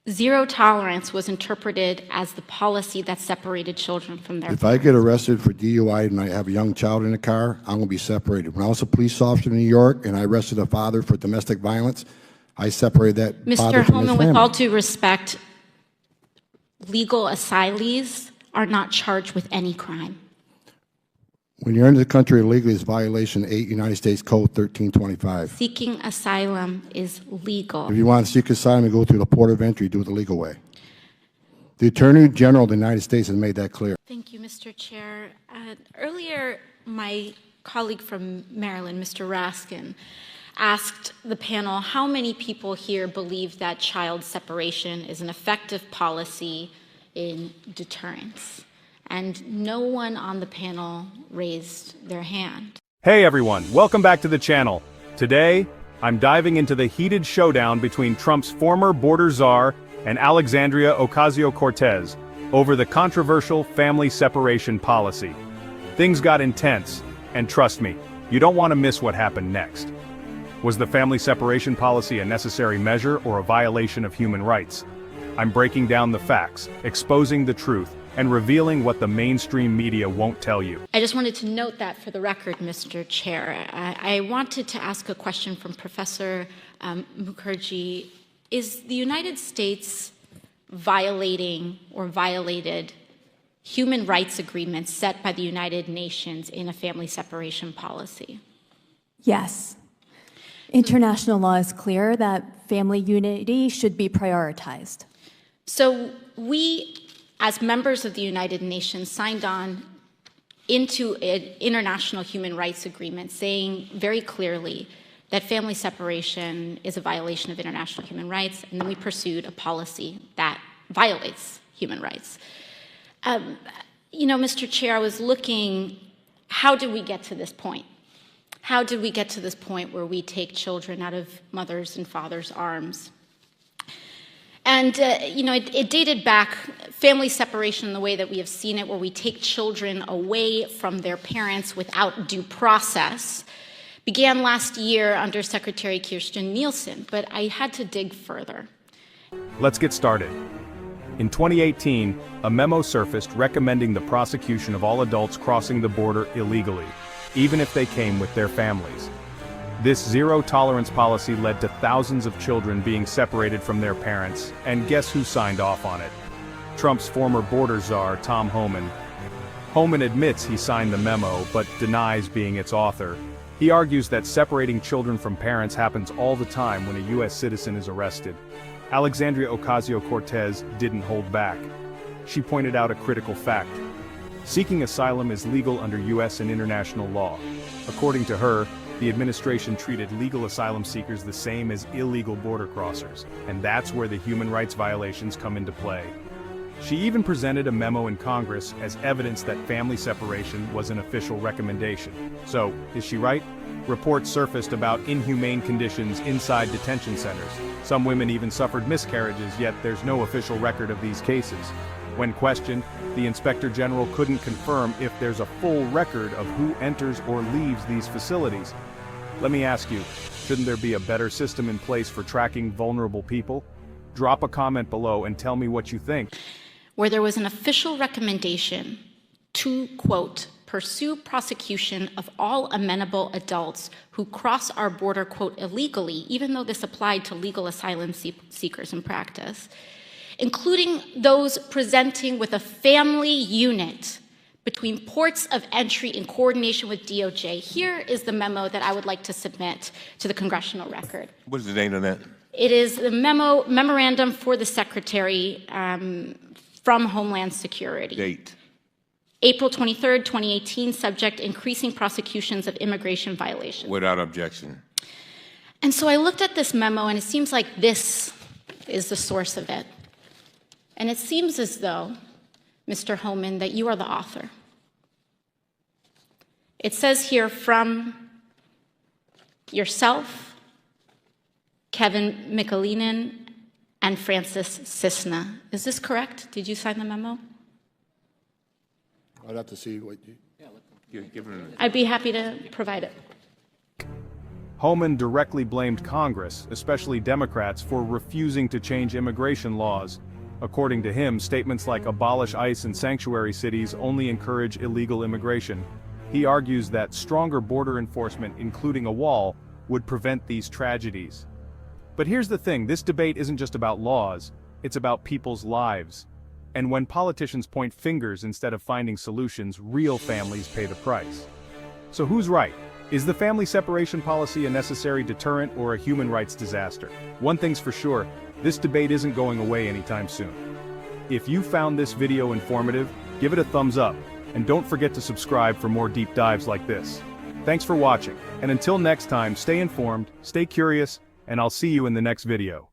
zero tolerance was interpreted as the policy that separated children from their If I get arrested for DUI and I have a young child in the car, I'm going to be separated. When I was a police officer in New York and I arrested a father for domestic violence, I separated that father Mr. from his Holman, family. with all due respect, legal asylees are not charged with any crime. When you're in the country illegally, it's violation 8 United States Code 1325. Seeking asylum is legal. If you want to seek asylum and go through the port of entry, do it the legal way. The Attorney General of the United States has made that clear. Thank you, Mr. Chair. Earlier, my colleague from Maryland, Mr. Raskin, asked the panel how many people here believe that child separation is an effective policy in deterrence. And no one on the panel raised their hand. Hey everyone, welcome back to the channel. Today, I'm diving into the heated showdown between Trump's former border czar and Alexandria Ocasio-Cortez over the controversial family separation policy. Things got intense, and trust me, you don't want to miss what happened next. Was the family separation policy a necessary measure or a violation of human rights? I'm breaking down the facts, exposing the truth, and revealing what the mainstream media won't tell you. I just wanted to note that for the record, Mr. Chair. I wanted to ask a question from Professor Mukherjee. Is the United States violating or violated human rights agreements set by the United Nations in a family separation policy? Yes. International law is clear that family unity should be prioritized. So we, as members of the United Nations, signed on into an international human rights agreement saying very clearly that family separation is a violation of international human rights, and then we pursued a policy that violates human rights. You know, Mr. Chair, I was looking, how did we get to this point? How did we get to this point where we take children out of mothers' and fathers' arms? And, you know, it dated back, family separation in the way that we have seen it, where we take children away from their parents without due process, began last year under Secretary Kirstjen Nielsen, but I had to dig further. Let's get started. In 2018, a memo surfaced recommending the prosecution of all adults crossing the border illegally, even if they came with their families. This zero-tolerance policy led to thousands of children being separated from their parents, and guess who signed off on it? Trump's former border czar, Tom Homan. Homan admits he signed the memo, but denies being its author. He argues that separating children from parents happens all the time when a U.S. citizen is arrested. Alexandria Ocasio-Cortez didn't hold back. She pointed out a critical fact. Seeking asylum is legal under U.S. and international law. According to her, the administration treated legal asylum seekers the same as illegal border crossers, and that's where the human rights violations come into play. She even presented a memo in Congress as evidence that family separation was an official recommendation. So, is she right? Reports surfaced about inhumane conditions inside detention centers. Some women even suffered miscarriages, yet there's no official record of these cases. When questioned, the Inspector General couldn't confirm if there's a full record of who enters or leaves these facilities. Let me ask you, shouldn't there be a better system in place for tracking vulnerable people? Drop a comment below and tell me what you think. Where there was an official recommendation to, quote, pursue prosecution of all amenable adults who cross our border, quote, illegally, even though this applied to legal asylum seekers in practice, including those presenting with a family unit between ports of entry in coordination with DOJ. Here is the memo that I would like to submit to the congressional record. What is the date on that? It is the memorandum for the Secretary from Homeland Security. Date. April 23rd, 2018, subject increasing prosecutions of immigration violations. Without objection. And so I looked at this memo, and it seems like this is the source of it. And it seems as though, Mr. Homan, that you are the author. It says here from yourself, Kevin Michalinen, and Francis Cisna. Is this correct? Did you sign the memo? I'd have to see what you... I'd be happy to provide it. Homan directly blamed Congress, especially Democrats, for refusing to change immigration laws. According to him, statements like abolish ICE and sanctuary cities only encourage illegal immigration. He argues that stronger border enforcement, including a wall, would prevent these tragedies. But here's the thing, this debate isn't just about laws, it's about people's lives. And when politicians point fingers instead of finding solutions, real families pay the price. So who's right? Is the family separation policy a necessary deterrent or a human rights disaster? One thing's for sure, this debate isn't going away anytime soon. If you found this video informative, give it a thumbs up, and don't forget to subscribe for more deep dives like this. Thanks for watching, and until next time, stay informed, stay curious, and I'll see you in the next video.